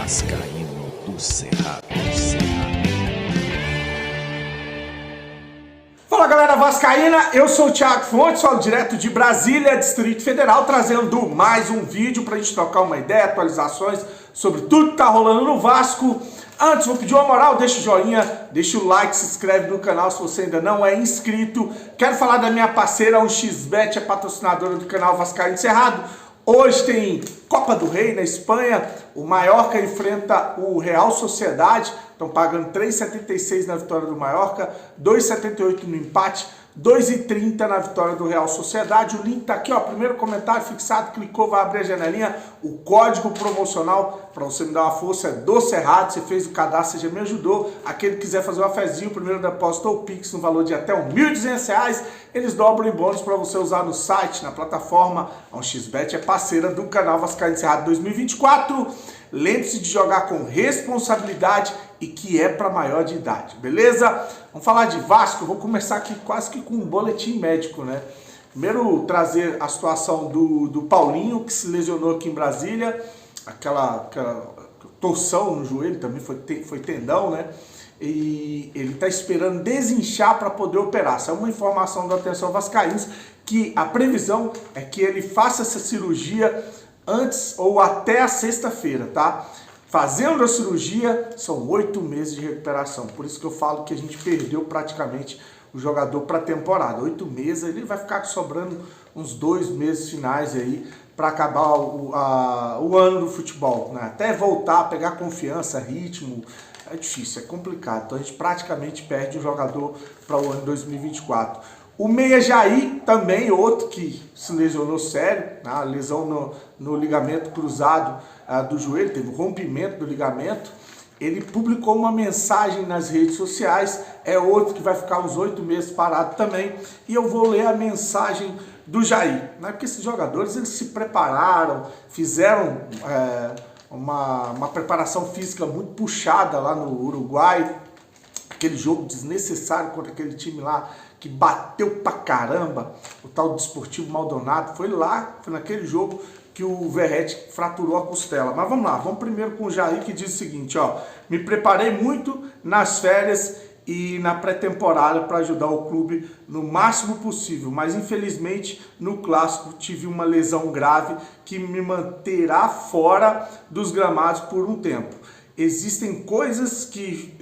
Vascaíno do Cerrado. Fala galera vascaína, eu sou o Thiago Fontes, falo direto de Brasília, Distrito Federal, trazendo mais um vídeo pra gente trocar uma ideia, atualizações sobre tudo que tá rolando no Vasco. Antes, vou pedir uma moral, deixa o joinha, deixa o like, se inscreve no canal se você ainda não é inscrito. Quero falar da minha parceira, o XBET, é patrocinadora do canal Vascaíno Cerrado. Hoje tem Copa do Rei na Espanha, o Mallorca enfrenta o Real Sociedade, estão pagando 3,76 na vitória do Mallorca, 2,78 no empate, 2,30 na vitória do Real Sociedade. O link tá aqui, ó, primeiro comentário fixado, clicou, vai abrir a janelinha, o código promocional para você me dar uma força é do Cerrado. Você fez o cadastro, você já me ajudou. Aquele que quiser fazer uma fezinha, o primeiro depósito ou Pix no valor de até R$ 1.200, eles dobram em bônus para você usar no site, na plataforma. A XBET é parceira do canal Vascaíno Cerrado 2024. Lembre-se de jogar com responsabilidade e que é para maior de idade, beleza? Vamos falar de Vasco, eu vou começar aqui quase que com um boletim médico, né? Primeiro trazer a situação do Paulinho, que se lesionou aqui em Brasília, aquela torção no joelho, também foi tendão, né? E ele está esperando desinchar para poder operar. Essa é uma informação da Atenção Vascaínos, que a previsão é que ele faça essa cirurgia antes ou até a sexta-feira, tá? Fazendo a cirurgia, são 8 meses de recuperação. Por isso que eu falo que a gente perdeu praticamente o jogador para a temporada. 8 meses, ele vai ficar sobrando uns 2 meses finais aí para acabar o ano do futebol, né? Até voltar, pegar confiança, ritmo, é difícil, é complicado. Então a gente praticamente perde o jogador para o ano 2024. O Meia Jair, também outro que se lesionou sério, né? Lesão no ligamento cruzado do joelho, teve um rompimento do ligamento. Ele publicou uma mensagem nas redes sociais, é outro que vai ficar uns 8 meses parado também. E eu vou ler a mensagem do Jair, né? Porque esses jogadores eles se prepararam, fizeram uma preparação física muito puxada lá no Uruguai, aquele jogo desnecessário contra aquele time lá que bateu pra caramba, o tal Desportivo Maldonado, foi naquele jogo que o Verratti fraturou a costela. Mas vamos lá, vamos primeiro com o Jair, que diz o seguinte, ó: me preparei muito nas férias e na pré-temporada para ajudar o clube no máximo possível, mas infelizmente no clássico tive uma lesão grave que me manterá fora dos gramados por um tempo. Existem coisas que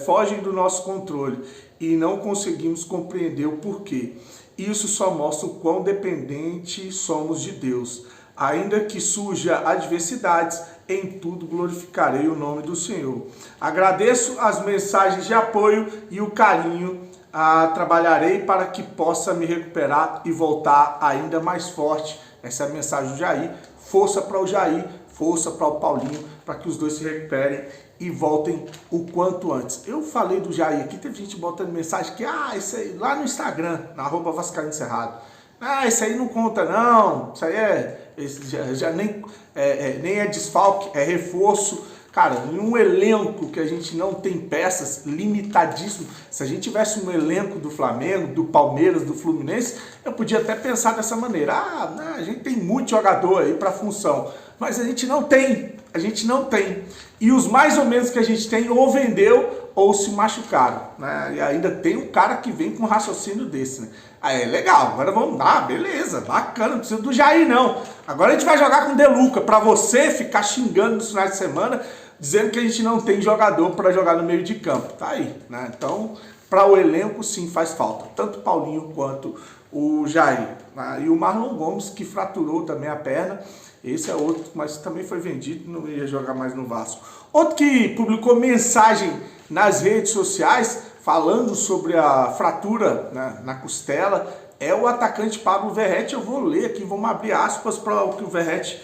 fogem do nosso controle e não conseguimos compreender o porquê. Isso só mostra o quão dependentes somos de Deus. Ainda que surja adversidades, em tudo glorificarei o nome do Senhor. Agradeço as mensagens de apoio e o carinho. Trabalharei para que possa me recuperar e voltar ainda mais forte. Essa é a mensagem do Jair. Força para o Jair, força para o Paulinho, para que os dois se recuperem e voltem o quanto antes. Eu falei do Jair aqui, teve gente botando mensagem que, isso aí, lá no Instagram, na @Vascaíno Cerrado. Isso aí não conta não, isso aí já nem é desfalque, é reforço. Cara, em um elenco que a gente não tem peças, limitadíssimo, se a gente tivesse um elenco do Flamengo, do Palmeiras, do Fluminense, eu podia até pensar dessa maneira. A gente tem muito jogador aí para função, mas a gente não tem. E os mais ou menos que a gente tem ou vendeu ou se machucaram, né? E ainda tem um cara que vem com um raciocínio desse, né? Aí é legal, agora vamos lá, beleza, bacana, não precisa do Jair não. Agora a gente vai jogar com o De Luca, pra você ficar xingando nos finais de semana, dizendo que a gente não tem jogador para jogar no meio de campo. Tá aí, né? Então, para o elenco sim faz falta, tanto o Paulinho quanto o Jair. E o Marlon Gomes, que fraturou também a perna. Esse é outro, mas também foi vendido, não ia jogar mais no Vasco. Outro que publicou mensagem nas redes sociais falando sobre a fratura na costela é o atacante Pablo Verratti. Eu vou ler aqui, vamos abrir aspas para o que o Verratti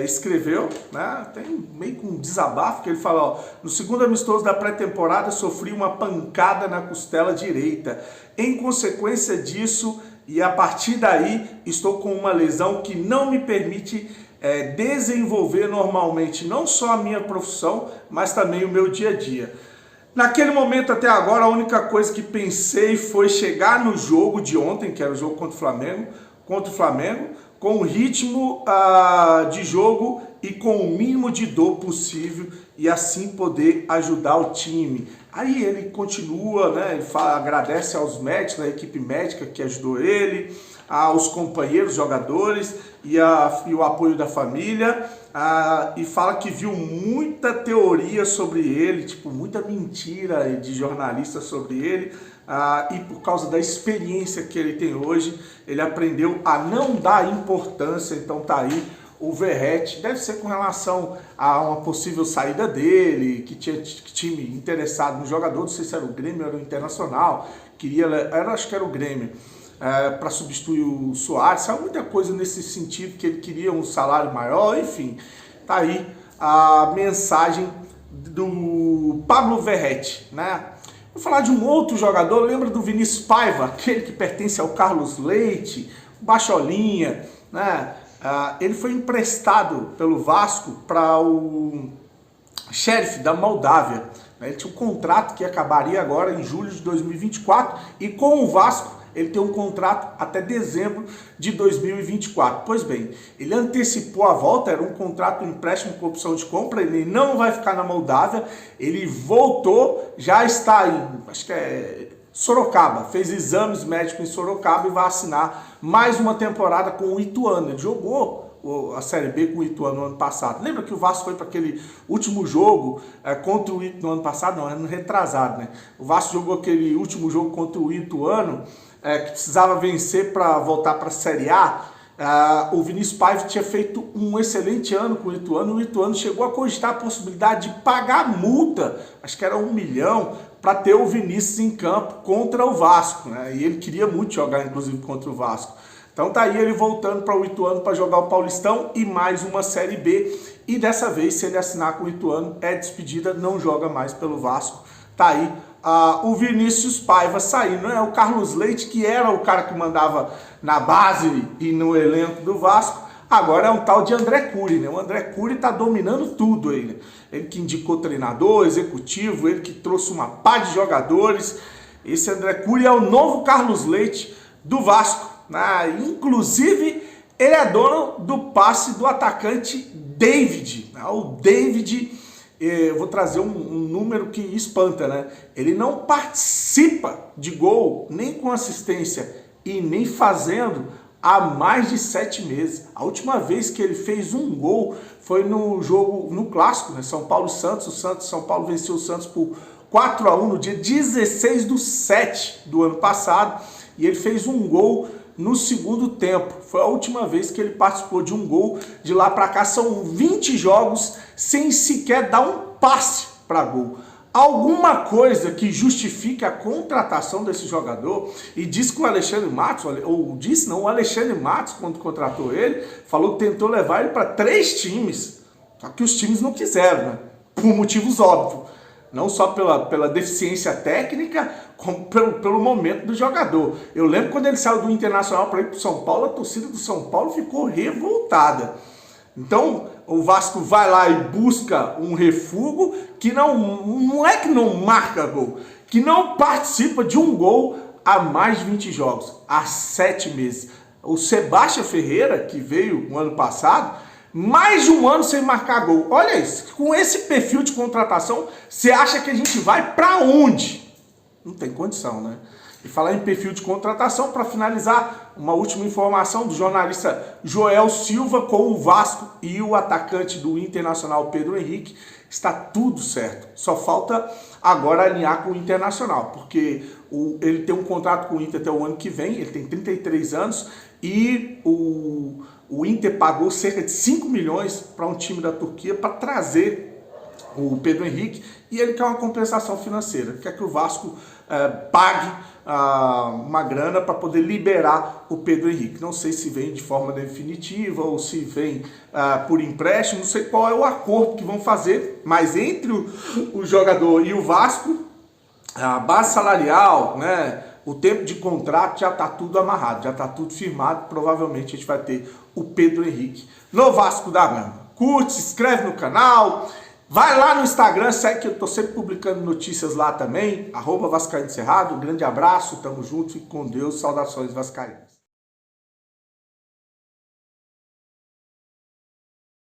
escreveu, né? Tem meio que um desabafo que ele fala, ó: no segundo amistoso da pré-temporada sofri uma pancada na costela direita. Em consequência disso, e a partir daí estou com uma lesão que não me permite desenvolver normalmente não só a minha profissão, mas também o meu dia a dia. Naquele momento até agora, a única coisa que pensei foi chegar no jogo de ontem, que era o jogo contra o Flamengo, com o ritmo de jogo e com o mínimo de dor possível e assim poder ajudar o time. Aí ele continua, né? Ele agradece aos médicos, da equipe médica que ajudou ele, aos companheiros, jogadores e o apoio da família, e fala que viu muita teoria sobre ele, tipo, muita mentira de jornalistas sobre ele, e por causa da experiência que ele tem hoje, ele aprendeu a não dar importância. Então tá aí o Verratti, deve ser com relação a uma possível saída dele, que tinha time interessado no jogador, não sei se era o Grêmio ou era o Internacional, acho que era o Grêmio, para substituir o Soares. Saiu muita coisa nesse sentido, que ele queria um salário maior, enfim. Tá aí a mensagem do Pablo Verratti, né? Vou falar de um outro jogador, lembra do Vinícius Paiva, aquele que pertence ao Carlos Leite, o Bacholinha, né? Ele foi emprestado pelo Vasco para o Sheriff da Moldávia. Ele tinha um contrato que acabaria agora em julho de 2024 e com o Vasco ele tem um contrato até dezembro de 2024. Pois bem, ele antecipou a volta, era um contrato, um empréstimo com opção de compra, ele não vai ficar na Moldávia, ele voltou, já está em, acho que é Sorocaba, fez exames médicos em Sorocaba e vai assinar mais uma temporada com o Ituano. Ele jogou a Série B com o Ituano no ano passado. Lembra que o Vasco foi para aquele último jogo contra o Ituano no ano passado? Não, ano retrasado, né? O Vasco jogou aquele último jogo contra o Ituano, que precisava vencer para voltar para a Série A. O Vinícius Paiva tinha feito um excelente ano com o Ituano chegou a cogitar a possibilidade de pagar multa, acho que era 1 milhão, para ter o Vinícius em campo contra o Vasco, né? E ele queria muito jogar, inclusive, contra o Vasco. Então tá aí ele voltando para o Ituano para jogar o Paulistão e mais uma Série B. E dessa vez, se ele assinar com o Ituano, é despedida, não joga mais pelo Vasco. Tá aí o Vinícius Paiva saindo, né? O Carlos Leite, que era o cara que mandava na base e no elenco do Vasco, agora é um tal de André Curi, né? O André Curi tá dominando tudo aí, né? Ele que indicou treinador, executivo, ele que trouxe uma pá de jogadores. Esse André Curi é o novo Carlos Leite do Vasco, né? Inclusive, ele é dono do passe do atacante David, né? O David, eu vou trazer um número que espanta, né? Ele não participa de gol, nem com assistência e nem fazendo há mais de 7 meses. A última vez que ele fez um gol foi no jogo, no clássico, né? São Paulo e Santos. São Paulo venceu o Santos por 4-1 no dia 16/7 do ano passado. E ele fez um gol no segundo tempo. Foi a última vez que ele participou de um gol. De lá para cá são 20 jogos sem sequer dar um passe para gol. Alguma coisa que justifique a contratação desse jogador, e diz que o Alexandre Matos, o Alexandre Matos, quando contratou ele, falou que tentou levar ele para 3 times, só que os times não quiseram, né? Por motivos óbvios, não só pela deficiência técnica, como pelo momento do jogador. Eu lembro quando ele saiu do Internacional para ir para o São Paulo, a torcida do São Paulo ficou revoltada. Então, o Vasco vai lá e busca um refúgio que não é que não marca gol, que não participa de um gol há mais de 20 jogos, há 7 meses. O Sebastião Ferreira, que veio no ano passado, mais de um ano sem marcar gol. Olha isso, com esse perfil de contratação, você acha que a gente vai para onde? Não tem condição, né? E falar em perfil de contratação, para finalizar, uma última informação do jornalista Joel Silva com o Vasco e o atacante do Internacional, Pedro Henrique. Está tudo certo. Só falta agora alinhar com o Internacional, porque ele tem um contrato com o Inter até o ano que vem, ele tem 33 anos e o Inter pagou cerca de 5 milhões para um time da Turquia para trazer o Pedro Henrique, e ele quer uma compensação financeira, quer que o Vasco pague uma grana para poder liberar o Pedro Henrique. Não sei se vem de forma definitiva ou se vem por empréstimo, não sei qual é o acordo que vão fazer, mas entre o jogador e o Vasco, a base salarial, né, o tempo de contrato, já está tudo amarrado, já está tudo firmado. Provavelmente a gente vai ter o Pedro Henrique no Vasco da Gama. Curte, se inscreve no canal, vai lá no Instagram, segue que eu estou sempre publicando notícias lá também, @vascaíno Cerrado. Um grande abraço, tamo junto, fique com Deus, saudações vascaínas.